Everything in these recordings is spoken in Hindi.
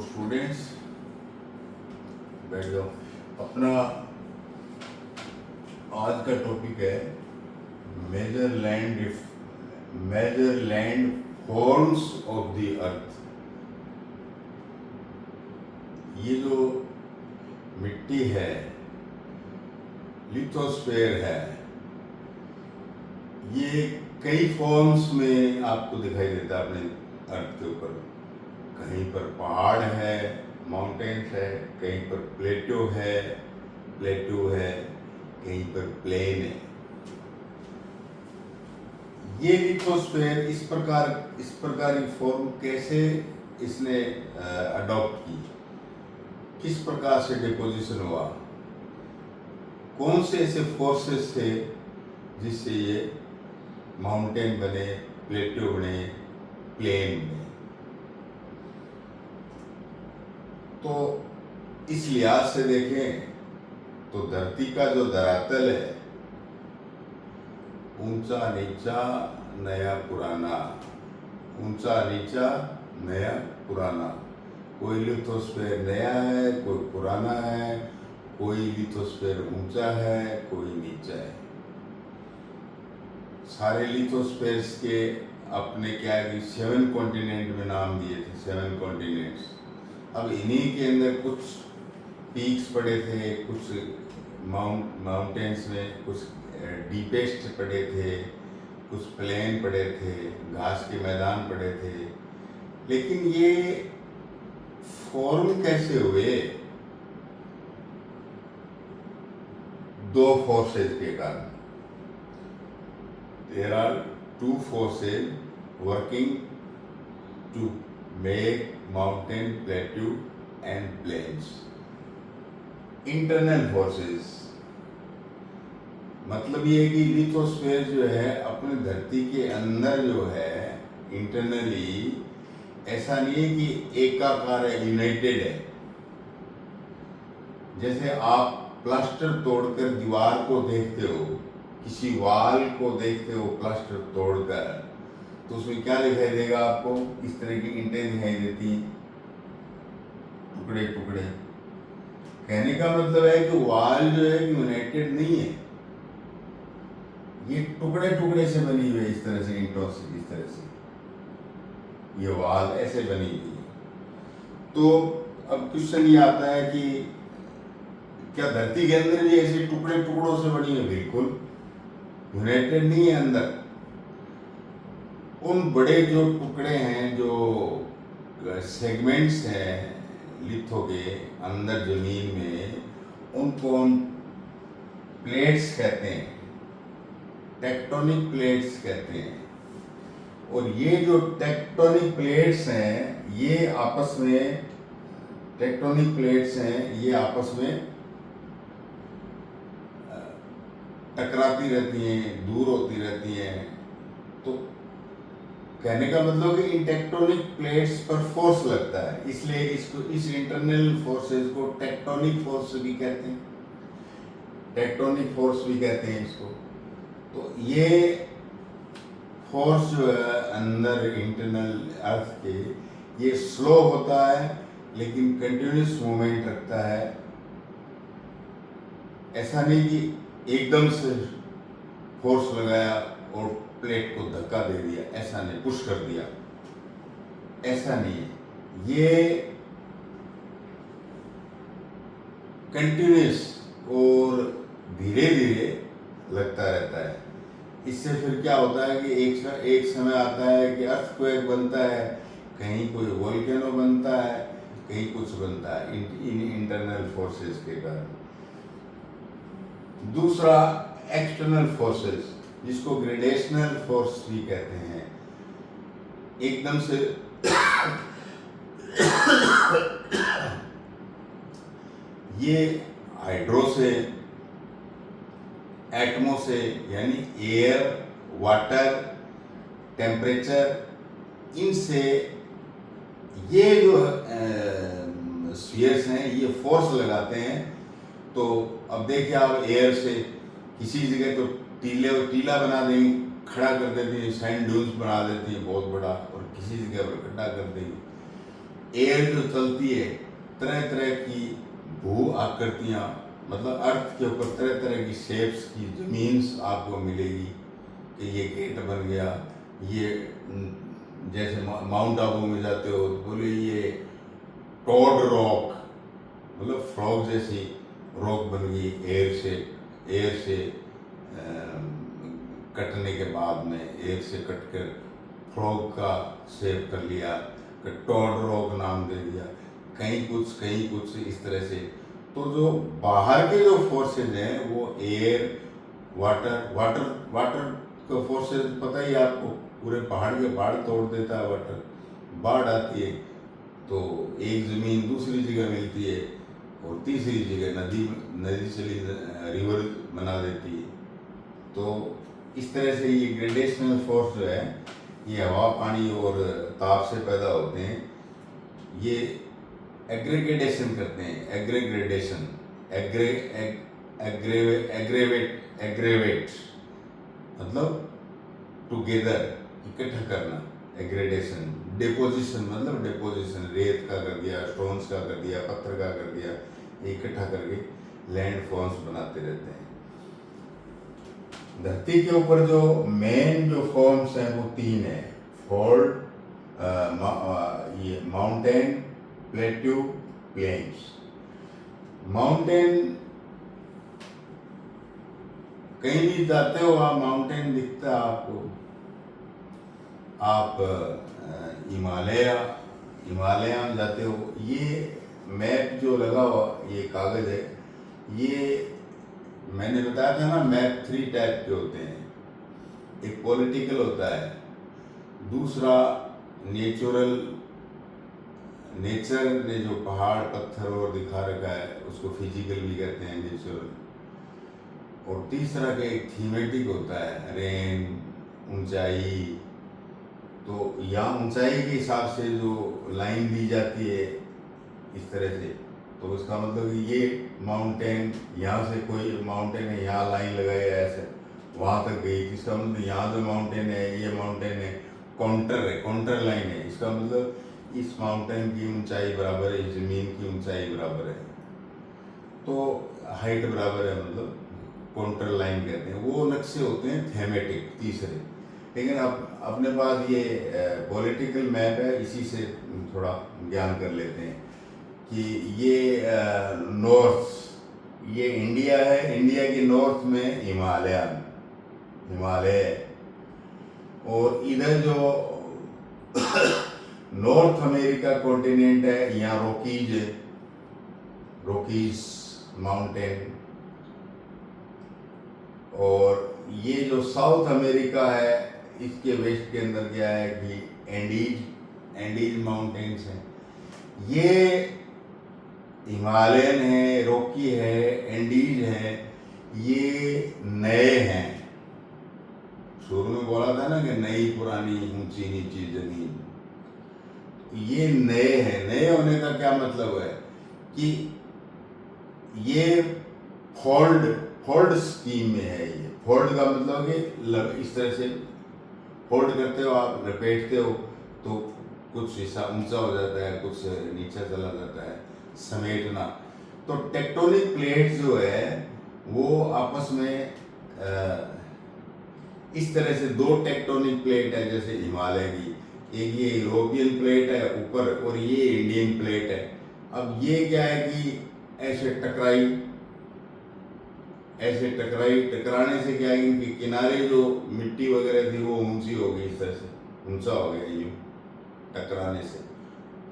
स्टूडेंट्स बैठ जाओ। अपना आज का टॉपिक है major landforms of the earth. ये जो मिट्टी है, लिथोस्फीयर है, ये कई फॉर्म्स में आपको दिखाई देता है अपने अर्थ के ऊपर। कहीं पर पहाड़ है, माउंटेन्स है, कहीं पर प्लेटो है, कहीं पर प्लेन है। ये लिथोस्फीयर इस प्रकार की फॉर्म कैसे इसने अडॉप्ट की, किस प्रकार से डिपोजिशन हुआ, कौन से ऐसे फोर्सेस थे जिससे ये माउंटेन बने, प्लेटो बने, प्लेन बने। तो इस लिहाज से देखें तो धरती का जो धरातल है, ऊंचा नीचा नया पुराना, ऊंचा नीचा नया पुराना। कोई लिथोस्फीयर नया है, कोई पुराना है, कोई लिथोस्फीयर ऊंचा है, कोई नीचा है। सारे लिथोस्फीयर्स के अपने क्या है, 7 कॉन्टिनेंट में नाम दिए थे, 7 कॉन्टिनेंट्स। अब इन्हीं के अंदर कुछ पीक्स पड़े थे, कुछ माउंटेन्स में कुछ डीपेस्ट पड़े थे, कुछ प्लेन पड़े थे, घास के मैदान पड़े थे। लेकिन ये फॉर्म कैसे हुए? 2 फोर्सेस के कारण। There are 2 forces working to make mountain, plateau and plains. Internal forces मतलब ये है कि लिथोस्फीयर जो है अपने धरती के अंदर जो है इंटरनली, ऐसा नहीं है कि एकाकार है, यूनाइटेड है। जैसे आप प्लास्टर तोड़कर दीवार को देखते हो, किसी वाल को देखते हो प्लास्टर तोड़कर, तो उसमें क्या दिखाई देगा आपको? इस तरह की ईंटें दिखाई देती हैं, टुकड़े टुकड़े। कहने का मतलब है कि वाल जो है यूनाइटेड नहीं है, ये टुकड़े टुकड़े से बनी हुई है, इस तरह से ईंटों से, इस तरह से ये वाल ऐसे बनी हुई है। तो अब क्वेश्चन ये आता है कि क्या धरती के अंदर भी ऐसे टुकड़े टुकड़ों से बनी है? बिल्कुल यूनाइटेड नहीं है अंदर। उन बड़े जो टुकड़े हैं, जो सेगमेंट्स हैं लिथो के अंदर जमीन में, उनको हम प्लेट्स कहते हैं, टेक्टोनिक प्लेट्स कहते हैं। और ये जो टेक्टोनिक प्लेट्स हैं, ये आपस में टकराती रहती हैं, दूर होती रहती हैं। तो कहने का मतलब कि इन टेक्टोनिक प्लेट्स पर फोर्स लगता है, इसलिए इस इंटरनल फोर्सेस को टेक्टोनिक फोर्स भी कहते हैं, टेक्टोनिक फोर्स भी कहते हैं इसको। तो ये फोर्स जो है अंदर इंटरनल अर्थ के, ये स्लो होता है लेकिन कंटिन्यूस मूवमेंट रखता है। ऐसा नहीं कि एकदम से फोर्स लगाया और प्लेट को धक्का दे दिया, ऐसा नहीं, पुश कर दिया, ऐसा नहीं है। ये कंटिन्यूस और धीरे धीरे लगता रहता है। इससे फिर क्या होता है कि एक समय आता है कि अर्थक्वेक बनता है, कहीं कोई वोल्केनो बनता है, कहीं कुछ बनता है इन इंटरनल फोर्सेस के कारण। दूसरा एक्सटर्नल फोर्सेस, जिसको ग्रेडेशनल फोर्स भी कहते हैं। एकदम से ये हाइड्रो से, एटमो से, यानी एयर, वाटर, टेम्परेचर, इनसे ये जो स्फीयर्स हैं ये फोर्स लगाते हैं। तो अब देखिए आप एयर से किसी जगह तो टीला बना देंगे, खड़ा कर देती है, सैंड ड्यून्स बना देती है बहुत बड़ा, और किसी जगह पर खड्डा कर देंगे। एयर जो चलती है, तरह तरह की भू आकृतियाँ, मतलब अर्थ के ऊपर तरह तरह की शेप्स की जमीन्स आपको मिलेगी कि ये गेट बन गया, ये जैसे माउंट आबू में जाते हो तो बोले ये टॉड रॉक, मतलब फ्रॉग जैसी रॉक बन गई एयर से कटने के बाद में, एयर से कट कर फ्रॉग का शेप कर लिया, टॉड रॉक नाम दे दिया, कहीं कुछ इस तरह से। तो जो बाहर के जो फोर्सेज हैं वो एयर, वाटर का फोर्सेज पता ही आपको, पूरे पहाड़ के पहाड़ तोड़ देता है वाटर। बाढ़ आती है तो एक ज़मीन दूसरी जगह मिलती है और तीसरी जगह नदी चली रिवर बना देती है। तो इस तरह से ये ग्रेडेशनल फोर्स जो है, ये हवा, पानी और ताप से पैदा होते हैं। ये एग्रीगेशन करते हैं, एग्रीग्रेडेशन, एग्रेवेट मतलब टुगेदर, इकट्ठा करना, एग्रेडेशन। डिपोजिशन मतलब डिपोजिशन, रेत का कर दिया, स्टोन्स का कर दिया, पत्थर का कर दिया, इकट्ठा करके लैंड फॉर्म्स बनाते रहते हैं। धरती के ऊपर जो मेन जो फॉर्म्स हैं वो 3 है, फोल्ड, ये माउंटेन, प्लेट्यू, प्लेन्स। माउंटेन कहीं भी जाते हो आप, माउंटेन दिखता है आपको। आप हिमालय में जाते हो, ये मैप जो लगा हुआ ये कागज है, ये मैंने बताया था ना, मैप 3 टाइप के होते हैं। एक पॉलिटिकल होता है, दूसरा नेचर ने जो पहाड़ पत्थर और दिखा रखा है उसको फिजिकल भी कहते हैं, नेचुरल। और तीसरा का एक थीमेटिक होता है, रेन, ऊंचाई। तो यहाँ ऊंचाई के हिसाब से जो लाइन दी जाती है इस तरह से, तो उसका मतलब ये माउंटेन, यहाँ से कोई माउंटेन है, यहाँ लाइन लगाई ऐसे वहाँ तक गई, इसका मतलब यहाँ जो माउंटेन है, ये माउंटेन है, काउंटर लाइन है, इसका मतलब इस माउंटेन की ऊंचाई बराबर है, ज़मीन की ऊंचाई बराबर है, तो हाइट बराबर है, मतलब काउंटर लाइन कहते हैं। वो नक्शे होते हैं थेमेटिक, तीसरे। लेकिन अब अपने पास ये पॉलिटिकल मैप है, इसी से थोड़ा ज्ञान कर लेते हैं कि ये नॉर्थ, ये इंडिया है, इंडिया के नॉर्थ में हिमालय, और इधर जो नॉर्थ अमेरिका कॉन्टिनेंट है, यहाँ रॉकीज माउंटेन। और ये जो साउथ अमेरिका है, इसके वेस्ट के अंदर क्या है कि एंडीज माउंटेन्स हैं। ये हिमालयन है, रॉकी है, एंडीज है, ये नए हैं। शुरू में बोला था ना कि नई पुरानी ऊंची नीची जमीन, ये नए हैं। नए होने का क्या मतलब है कि ये फोल्ड स्कीम में है। ये फोल्ड का मतलब कि इस तरह से फोल्ड करते हो आप, लपेटते हो तो कुछ हिस्सा ऊंचा हो जाता है, कुछ नीचे चला जाता है, समेटना। तो टेक्टोनिक प्लेट्स जो है वो आपस में इस तरह से 2 टेक्टोनिक प्लेट है, जैसे हिमालय की, एक ये यूरोपियन प्लेट है ऊपर और ये इंडियन प्लेट है। अब ये क्या है कि ऐसे टकराने से क्या है कि किनारे जो मिट्टी वगैरह थी वो ऊंची हो गई, इस तरह से ऊंचा हो गया, यूं टकराने से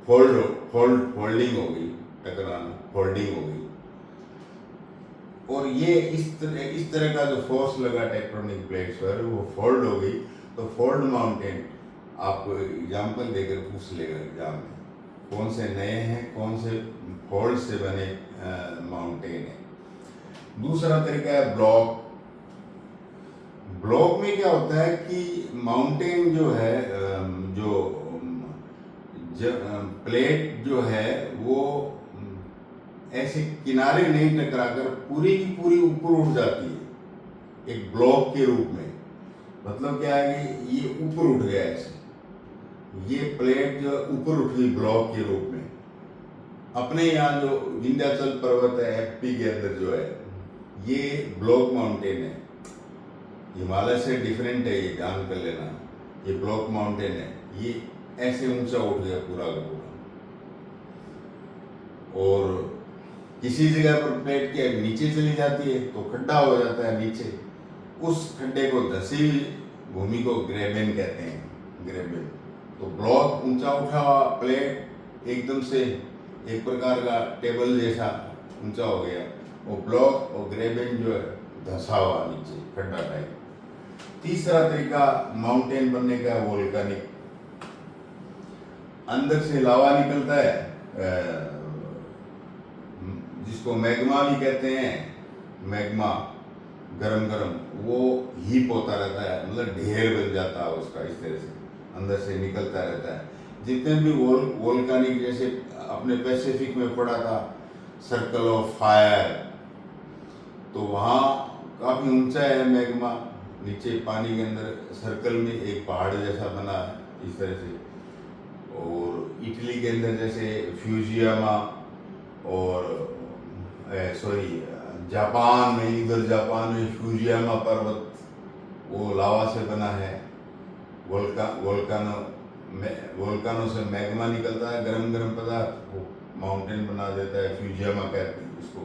फोल्डिंग हो गई, फोल्डिंग हो गई। और ये इस तरह का जो फोर्स लगा टेक्टोनिक प्लेट्स पर, वो फोल्ड हो गई। तो फोल्ड माउंटेन आपको एग्जाम्पल देकर पूछ लेगा एग्जाम में, कौन से नए हैं, कौन से फोल्ड से बने माउंटेन है। दूसरा तरीका है ब्लॉक में क्या होता है कि माउंटेन जो है, प्लेट जो है वो ऐसे किनारे नहीं टकराकर पूरी की पूरी ऊपर उठ जाती है एक ब्लॉक के रूप में। मतलब क्या है कि ये ऊपर उठ गया ऐसे, ये प्लेट जो ऊपर उठी ब्लॉक के रूप में, अपने यहाँ जो विंध्याचल पर्वत है एमपी के अंदर जो है, ये ब्लॉक माउंटेन है, हिमालय से डिफरेंट है, ये ध्यान कर लेना। ये ब्लॉक माउंटेन है, ये ऐसे ऊंचा उठ गया पूरा का पूरा। और किसी जगह पर प्लेट के नीचे चली जाती है तो खड्डा हो जाता है नीचे, उस खड्डे को धसी भूमि को ग्रेबेन कहते हैं, ग्रेबेन। तो ब्लॉक ऊंचा उठा हुआ प्लेट एकदम से एक प्रकार का टेबल जैसा ऊंचा हो गया, वो ब्लॉक और ग्रेबेन जो है धसा हुआ नीचे खड्डा टाइप। तीसरा तरीका माउंटेन बनने का वोल्केनिक, अंदर से लावा निकलता है, जिसको मैग्मा भी कहते हैं, मैग्मा गरम गरम, वो हीप होता रहता है, मतलब ढेर बन जाता है उसका, इस तरह से अंदर से निकलता रहता है। जितने भी वोल्केनिक, जैसे अपने पैसिफिक में पड़ा था सर्कल ऑफ फायर, तो वहाँ काफ़ी ऊंचा है मैग्मा, नीचे पानी के अंदर सर्कल में एक पहाड़ जैसा बना है इस तरह से। और इटली के अंदर जैसे फ्यूजियामा, और सॉरी जापान में, इधर जापान में फ्यूजियामा पर्वत वो लावा से बना है। वोल्कानो से मैग्मा निकलता है, गरम गरम पदार्थ, वो माउंटेन बना देता है, फ्यूजियामा कहते हैं उसको,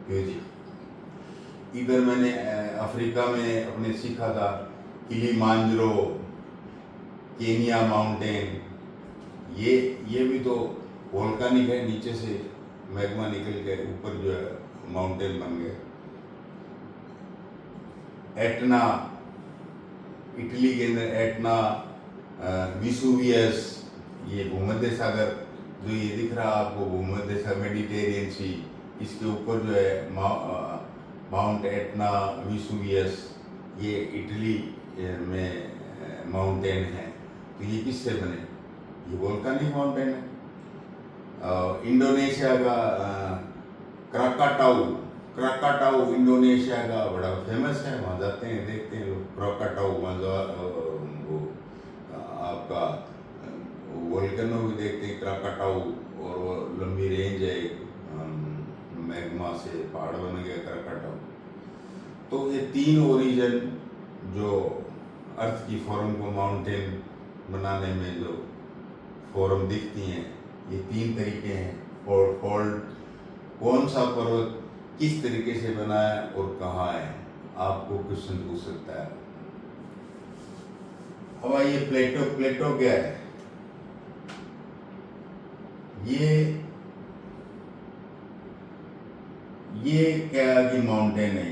फ्यूजी। इधर मैंने अफ्रीका में अपने सीखा था किलिमांजरो, केनिया माउंटेन, ये भी तो वोल्कानिक है, नीचे से मैग्मा निकल के ऊपर जो है माउंटेन बन गए। एटना, इटली के अंदर एटना, विसुवियस, ये भूमध्य सागर जो ये दिख रहा आपको, भूमध्य सागर, मेडिटेरियन सी, इसके ऊपर जो है माउंट एटना, विसुवियस, ये इटली में माउंटेन है। तो ये किससे बने? ये वोल्केनिक माउंटेन है। इंडोनेशिया का क्राकाटाऊ इंडोनेशिया का बड़ा फेमस है, वहाँ जाते हैं, देखते हैं लोग क्राकाटाऊ, वो आपका वोल्केनो भी देखते हैं क्राकाटाऊ, और वो लंबी रेंज है, मैग्मा से पहाड़ बन गया क्राकाटाऊ। तो ये तीन ओरिजिन जो अर्थ की फॉर्म को माउंटेन बनाने में जो फॉर्म दिखती हैं, ये तीन तरीके हैं। फॉल्ट, कौन सा पर्वत किस तरीके से बना है और कहाँ है, आपको क्वेश्चन पूछ सकता है। अब ये प्लेटो क्या है? ये क्या कि माउंटेन है,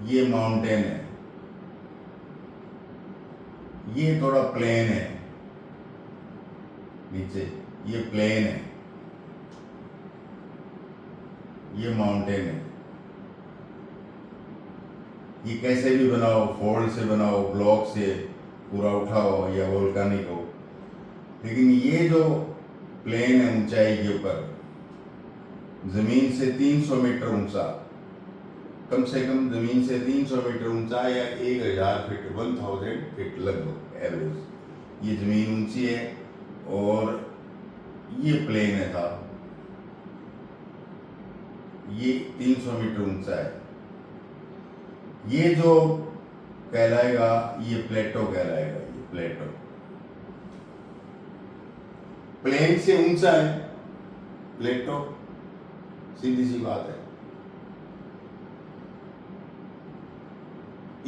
ये माउंटेन है, ये थोड़ा प्लेन है नीचे, ये प्लेन है, ये माउंटेन है। ये कैसे भी बनाओ, फोल्ड से बनाओ, ब्लॉक से पूरा उठाओ या वोल्केनिक हो, लेकिन ये जो प्लेन है ऊंचाई के ऊपर, जमीन से 300 मीटर ऊंचा, कम से कम जमीन से 300 मीटर ऊंचा या 1000 फीट, 1000 फीट लगभग एवरेज, ये जमीन ऊंची है और ये प्लेन है था, ये 300 मीटर ऊंचा है। ये जो कहलाएगा, ये प्लेटो कहलाएगा, ये प्लेटो प्लेन से ऊंचा है, प्लेटो, सीधी सी बात है।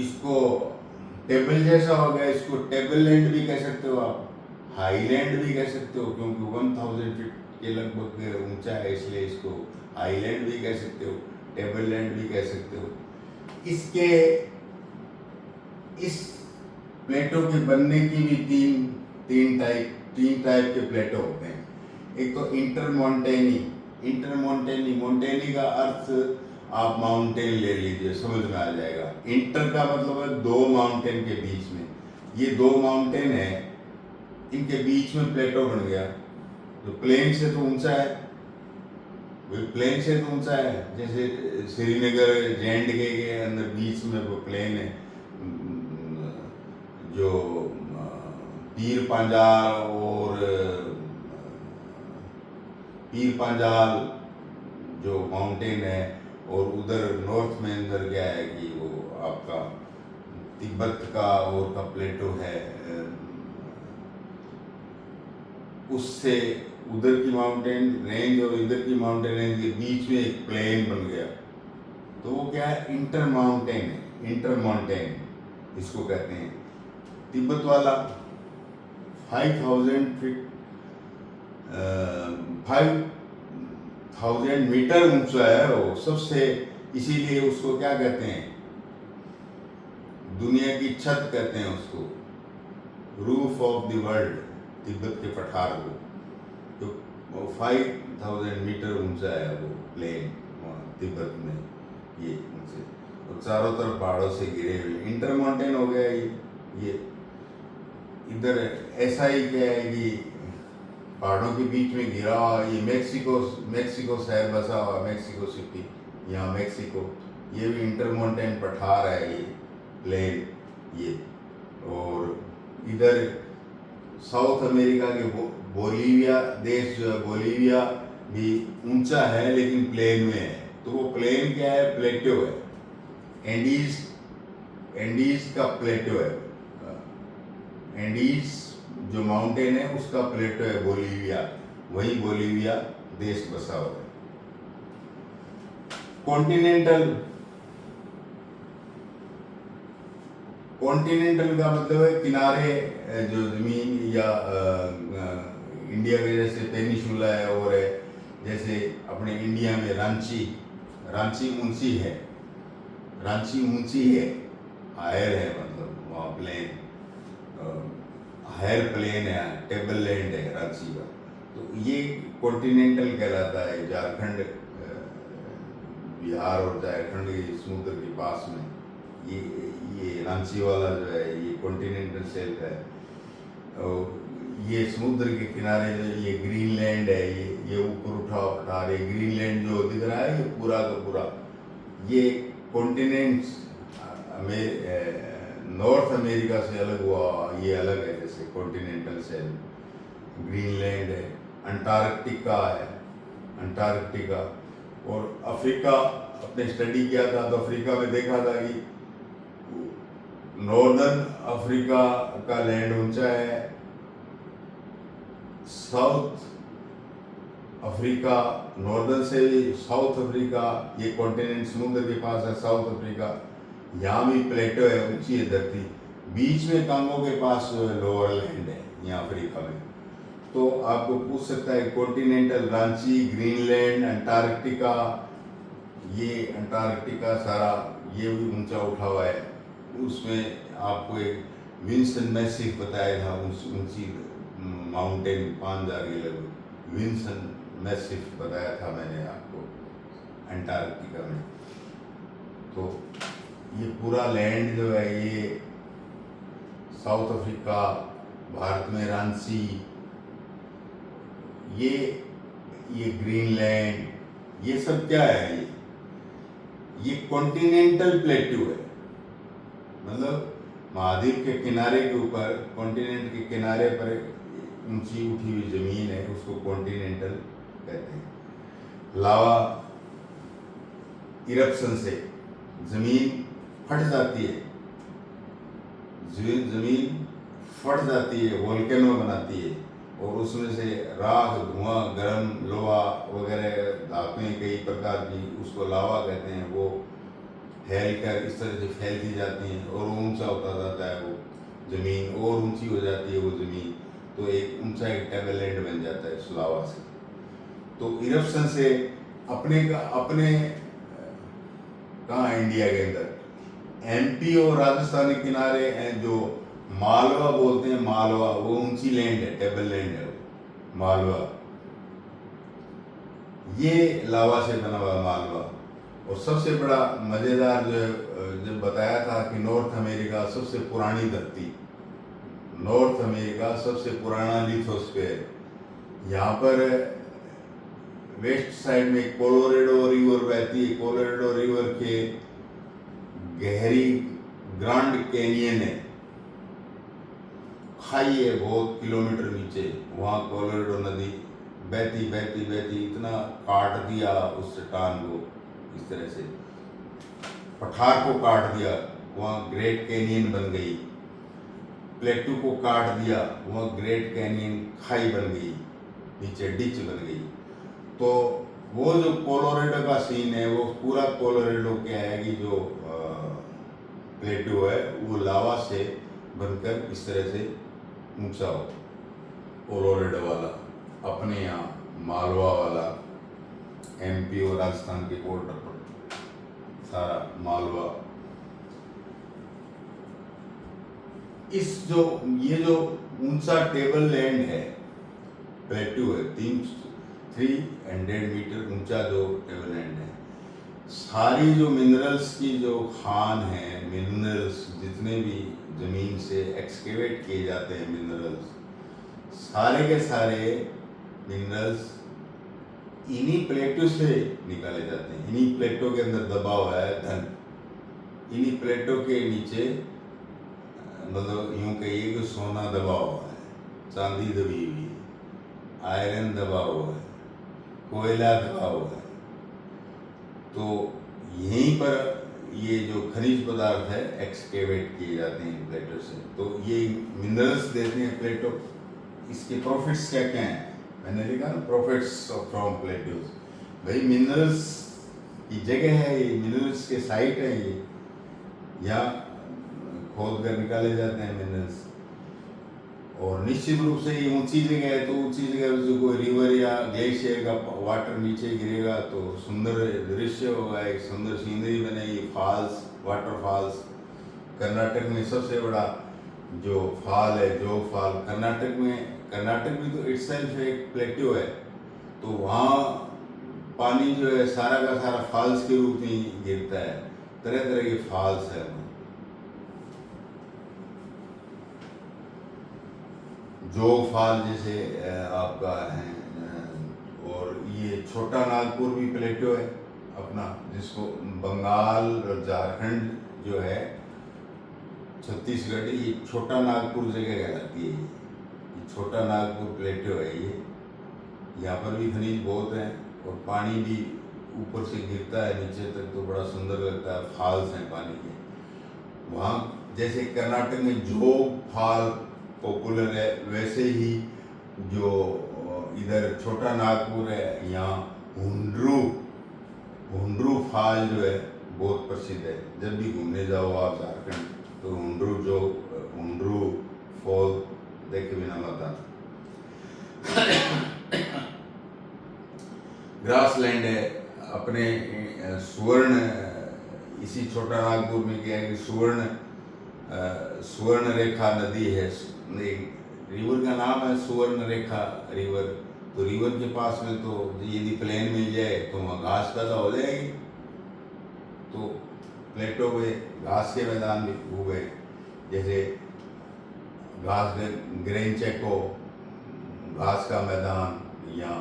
इसको टेबल जैसा हो गया, इसको टेबल लैंड भी कह सकते हो आप, हाईलैंड भी कह सकते हो, क्योंकि 1000 फीट के लगभग ऊंचा है, इसलिए इसको हाईलैंड भी कह सकते हो, टेबल लैंड भी कह सकते हो। इसके इस प्लेटो के बनने की भी तीन टाइप के प्लेटो होते हैं। एक तो इंटरमोंटेनी, मोंटेनी का अर्थ आप माउंटेन ले लीजिए, समझ में आ जाएगा। इंटर का मतलब है दो माउंटेन के बीच में, ये दो माउंटेन है, इनके बीच में प्लेटो बन गया, जो प्लेन से तो ऊंचा है, वो प्लेन से तो ऊंचा है, जैसे श्रीनगर JNK के अंदर बीच में वो प्लेन है, जो पीर पांजाल और पीर पांजाल जो माउंटेन है, और उधर नॉर्थ में अंदर क्या है कि वो आपका तिब्बत का और का प्लेटो है, उससे उधर की माउंटेन रेंज और इधर की माउंटेन रेंज के बीच में एक प्लेन बन गया, तो वो क्या है, इंटर माउंटेन है, इंटर माउंटेन इसको कहते हैं। तिब्बत वाला 5000 फीट 5000 मीटर ऊंचा है वो सबसे, इसीलिए उसको क्या कहते हैं, दुनिया की छत कहते हैं उसको, roof of the world, Tibet के पठार को। तो 5000 मीटर ऊंचा है वो प्लेन तिब्बत में, ये उनसे, और चारों तरफ पहाड़ों से घिरे हुए इंटर माउंटेन हो गया ये इधर ऐसा ही क्या है कि पहाड़ों के बीच में घिरा हुआ, ये मेक्सिको शहर बसा हुआ, मेक्सिको सिटी, यहाँ मेक्सिको, ये भी इंटर माउंटेन पठार है ये प्लेन ये। और इधर साउथ अमेरिका के बोलीविया देश जो है, बोलीविया भी ऊंचा है लेकिन प्लेन में है, तो वो प्लेन क्या है, प्लेटो है, एंडीज का प्लेटो है, एंडीज जो माउंटेन है उसका प्लेटो है बोलीविया, वही बोलीविया देश बसा हुआ है। कॉन्टिनेंटल का मतलब है किनारे, जो जमीन या इंडिया के जैसे पेनिसुला है और है, जैसे अपने इंडिया में रांची ऊंची है, हायर है, मतलब वहाँ प्लेन, हायर प्लेन है, टेबल लैंड है रांची का, तो ये कॉन्टिनेंटल कहलाता है। झारखंड, बिहार और झारखंड के समुद्र के पास में ये रांची वाला जो है ये कॉन्टिनेंटल शेल्फ है, और ये समुद्र के किनारे जो ये ग्रीनलैंड है, ये ऊपर उठा पठार, ये ग्रीनलैंड जो दिख रहा है ये पूरा का पूरा ये कॉन्टिनेंट्स में नॉर्थ अमेरिका से अलग हुआ, ये अलग है, जैसे कॉन्टिनेंटल शेल्फ, ग्रीनलैंड है, अंटार्कटिका और अफ्रीका। अपने स्टडी किया था तो अफ्रीका में देखा था कि नॉर्दर्न अफ्रीका का लैंड ऊंचा है, साउथ अफ्रीका, नॉर्दर्न से साउथ अफ्रीका, ये कॉन्टिनेंट समुद्र के पास है साउथ अफ्रीका, यहाँ भी प्लेटो है, ऊंची है धरती, बीच में कांगो के पास लोअर लैंड है यहाँ अफ्रीका में। तो आपको पूछ सकता है कॉन्टिनेंटल, रांची, ग्रीनलैंड, अंटार्कटिका, ये अंटार्कटिका सारा ये भी ऊंचा उठा हुआ है। उसमें आपको एक विंसन मैसिव बताया था, ऊंची माउंटेन 5000 के लगभग, विंसन मैसिव बताया था मैंने आपको अंटार्कटिका में। तो ये पूरा लैंड जो है ये साउथ अफ्रीका, भारत में रांची, ये ग्रीनलैंड, ये सब क्या है, ये कॉन्टिनेंटल प्लेट्यू है, मतलब महाद्वीप के किनारे के ऊपर, कॉन्टिनेंट के किनारे पर ऊंची उठी हुई जमीन है, उसको कॉन्टिनेंटल कहते हैं। लावा इरप्शन से जमीन फट जाती है, जमीन फट जाती है, वोल्केनो बनाती है, और उसमें से राख, धुआं, गर्म लोहा वगैरह धापें कई प्रकार की, उसको लावा कहते हैं, वो फैल कर इस तरह से फैलती जाती हैं और ऊंचा होता जाता है वो ज़मीन, और ऊंची हो जाती है वो ज़मीन, तो एक ऊंचा एक टेबल लैंड बन जाता है उस लावा से। तो इरप्शन से अपने कहाँ इंडिया के अंदर MP और राजस्थान के किनारे हैं, जो मालवा बोलते हैं, मालवा वो ऊंची लैंड है, टेबल लैंड है मालवा, ये लावा से बना हुआ मालवा। और सबसे बड़ा मज़ेदार जो जब बताया था कि नॉर्थ अमेरिका सबसे पुरानी धरती, नॉर्थ अमेरिका सबसे पुराना लिथोस्फीयर, यहाँ पर वेस्ट साइड में कोलोरेडो रिवर बहती है। कोलोरेडो रिवर के गहरी ग्रांड कैनियन है, खाई है बहुत किलोमीटर नीचे, वहाँ कोलोरेडो नदी बहती बहती बहती इतना काट दिया उस चट्टान को, इस तरह से पठार को काट दिया, वहाँ ग्रेट कैनियन बन गई। प्लेटू को काट दिया, वहाँ ग्रेट कैनियन खाई बन गई, नीचे डिच बन गई। तो वो जो कोलोरेडो का सीन है, वो पूरा कोलोरेडो क्या है कि जो प्लेटू है वो लावा से बनकर इस तरह से ऊंचा हो। कोलोरेडो वाला अपने यहाँ मालवा वाला, एमपी और राजस्थान के बॉर्डर पर सारा मालवा, इस जो ये जो ऊंचा टेबल लैंड है, प्लेटू है, 300 मीटर ऊंचा जो टेबल लैंड है, सारी जो मिनरल्स की जो खान है, मिनरल्स जितने भी जमीन से एक्सकेवेट किए जाते हैं मिनरल्स, सारे के सारे मिनरल्स इन्हीं प्लेटों से निकाले जाते हैं। इन्हीं प्लेटों के अंदर दबा हुआ है धन, इन्हीं प्लेटों के नीचे मतलब यूं कहिए कि सोना दबा हुआ है, चांदी दबी हुई है, आयरन दबा हुआ है, कोयला दबा हुआ है। तो यहीं पर ये जो खनिज पदार्थ है एक्सकेवेट किए जाते हैं प्लेटों से, तो ये मिनरल्स देते हैं प्लेटों। इसके प्रॉफिट्स क्या क्या हैं, मैंने लिखा ना प्रॉफिट्स फ्रॉम प्लेटोज। भाई मिनरल्स की जगह है, ये मिनरल्स के साइट है, ये यहाँ खोद कर निकाले जाते हैं मिनरल्स। और निश्चित रूप से ये ऊंची जगह है, तो ऊंची जगह जो कोई रिवर या ग्लेशियर का वाटर नीचे गिरेगा तो सुंदर दृश्य होगा, एक सुंदर सीनरी बनेगी, फॉल्स, वाटरफॉल्स। कर्नाटक में सबसे बड़ा जो फॉल है, जोग फॉल, कर्नाटक भी तो इटसेल्फ एक प्लेट्यू है, तो वहाँ पानी जो है सारा का सारा फॉल्स के रूप में गिरता है, तरह तरह के फॉल्स है। जोग फॉल जैसे आपका है, और ये छोटा नागपुर भी प्लेटो है अपना, जिसको बंगाल और झारखंड जो है, छत्तीसगढ़, ये छोटा नागपुर जगह कहलाती है। ये छोटा नागपुर प्लेटो है ये, यहाँ पर भी खनिज बहुत है और पानी भी ऊपर से गिरता है नीचे तक, तो बड़ा सुंदर लगता है, फॉल्स हैं पानी के। वहाँ जैसे कर्नाटक में जोग फॉल पॉपुलर है, वैसे ही जो इधर छोटा नागपुर है, यहाँ हुंड्रू फॉल जो है बहुत प्रसिद्ध है। जब भी घूमने जाओ आप झारखंड, तो हुंड्रू फॉल देखे बिना मत आना। ग्रासलैंड है अपने, सुवर्ण, इसी छोटा नागपुर में क्या है कि सुवर्ण रेखा नदी है, रिवर का नाम है सुवर्ण रेखा रिवर। तो रिवर के पास में तो यदि प्लेन मिल जाए तो वहाँ घास पैदा हो जाएगी, तो प्लेटो में घास के मैदान भी हो गए, जैसे घास ग्रेन चेको घास का मैदान, या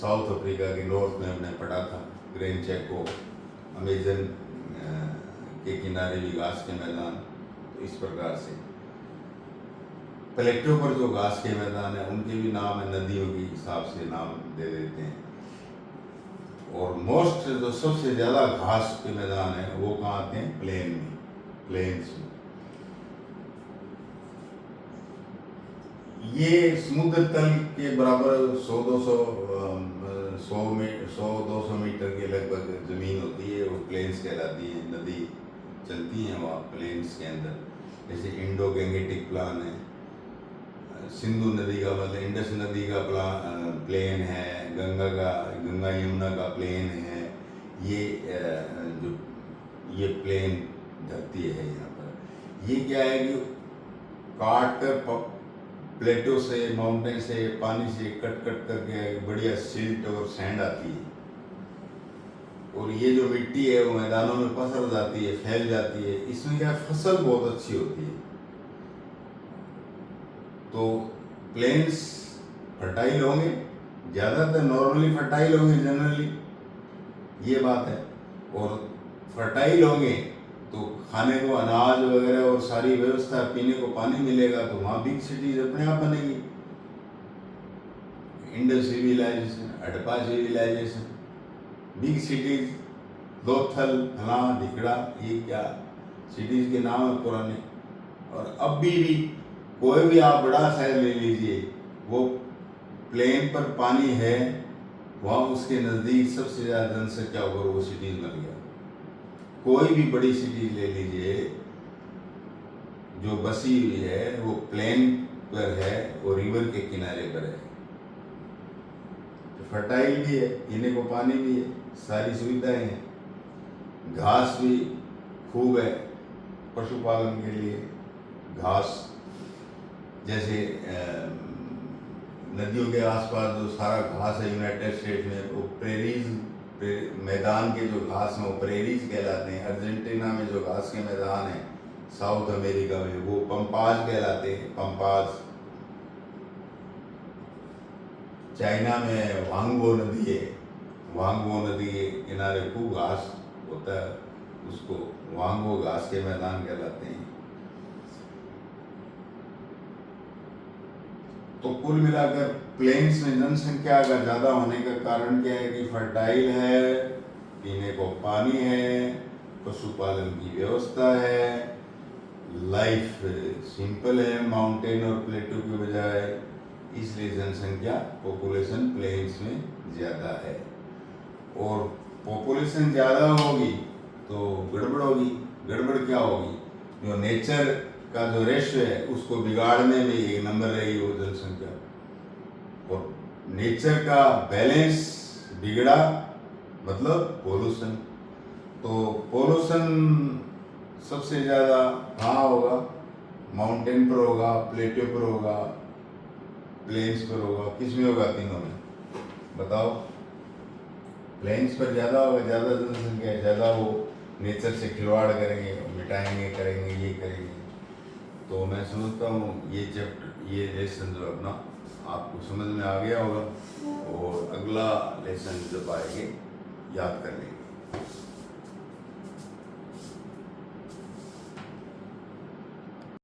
साउथ अफ्रीका के नॉर्थ में हमने पढ़ा था ग्रेन चेको, अमेजन के किनारे भी घास के मैदान। तो इस प्रकार से प्लेटो पर जो घास के मैदान है उनके भी नाम है, नदियों के हिसाब से नाम दे देते हैं। और मोस्ट जो सबसे ज़्यादा घास के मैदान है वो कहाँ आते हैं, प्लेन में, प्लेन्स में। ये समुद्र तल के बराबर 100-200 मीटर के लगभग ज़मीन होती है, वो प्लेन्स कहलाती है। नदी चलती हैं वहाँ प्लेन्स के अंदर, जैसे इंडो गैंगेटिक प्लान है, सिंधु नदी का मतलब इंडस नदी का प्लेन है, गंगा यमुना का प्लेन है। ये प्लेन धरती है यहाँ पर। ये क्या है कि काट कर प्लेटो से, माउंटेन से, पानी से कट करके बढ़िया सिल्ट और सैंड आती है, और ये जो मिट्टी है वो मैदानों में पसर जाती है, फैल जाती है। इसमें क्या फसल बहुत अच्छी होती है। तो प्लेन्स फर्टाइल होंगे ज़्यादातर नॉर्मली फर्टाइल होंगे जनरली, ये बात है। और फर्टाइल होंगे तो खाने को अनाज वगैरह और सारी व्यवस्था, पीने को पानी मिलेगा, तो वहाँ बिग सिटीज अपने आप बनेगी। Indus civilisation, Harappa civilisation, big cities, Lothal, फला ढिकड़ा, ये क्या सिटीज के नाम है पुराने। और अब भी कोई भी आप बड़ा शहर ले लीजिए, वो प्लेन पर पानी है, वहाँ उसके नज़दीक सबसे ज़्यादा जनसंख्या होकर वो सिटीज बन गया। कोई भी बड़ी सिटी ले लीजिए जो बसी हुई है, वो प्लेन पर है और रिवर के किनारे पर है, तो फर्टाइल भी है, पीने को पानी भी है, सारी सुविधाएं हैं, घास भी खूब है पशुपालन के लिए। घास जैसे नदियों के आसपास जो सारा घास है यूनाइटेड स्टेट में, वो प्रेरीज, मैदान के जो घास हैं वो प्रेरीज कहलाते हैं। अर्जेंटीना में जो घास के मैदान हैं, साउथ अमेरिका में, वो पंपाज कहलाते हैं, पंपाज। चाइना में वांगबो नदी है, वांगबो नदी के किनारे खूब घास होता है, उसको वांगबो घास के मैदान कहलाते हैं। तो कुल मिलाकर प्लेन्स में जनसंख्या का ज़्यादा होने का कारण क्या है कि फर्टाइल है, पीने को पानी है, पशुपालन की व्यवस्था है, लाइफ सिंपल है माउंटेन और प्लेटू के बजाय, इसलिए जनसंख्या पॉपुलेशन प्लेन्स में ज़्यादा है। और पॉपुलेशन ज़्यादा होगी तो गड़बड़ होगी। गड़बड़ क्या होगी? जो नेचर का जो रेशियो है उसको बिगाड़ने में एक नंबर रहेगी वो जनसंख्या। और नेचर का बैलेंस बिगड़ा मतलब पोल्यूशन। तो पोल्यूशन सबसे ज़्यादा कहाँ होगा? माउंटेन पर होगा, प्लेटो पर होगा, प्लेन्स पर होगा। किस में होगा? तीनों में बताओ। प्लेन्स पर ज़्यादा होगा, ज़्यादा जनसंख्या है, ज़्यादा वो नेचर से खिलवाड़ करेंगे, मिटाएंगे, करेंगे, ये करेंगे। तो मैं समझता हूँ ये चैप्टर, ये लेसन जो अपना आपको समझ में आ गया होगा, और अगला लेसन जब आएंगे याद कर लेंगे।